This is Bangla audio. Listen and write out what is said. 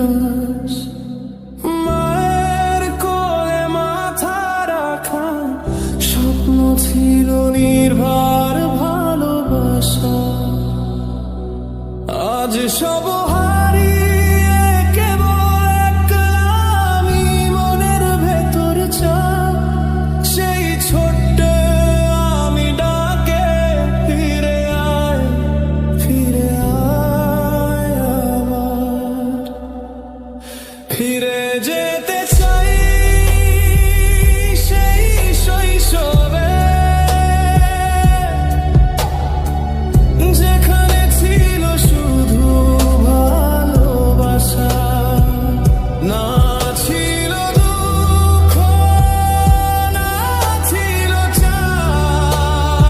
আকাশ। মায়ের কোলে মাথা রাখা স্বপ্ন ছিল নির্ভার ভালোবাসা, আজ সব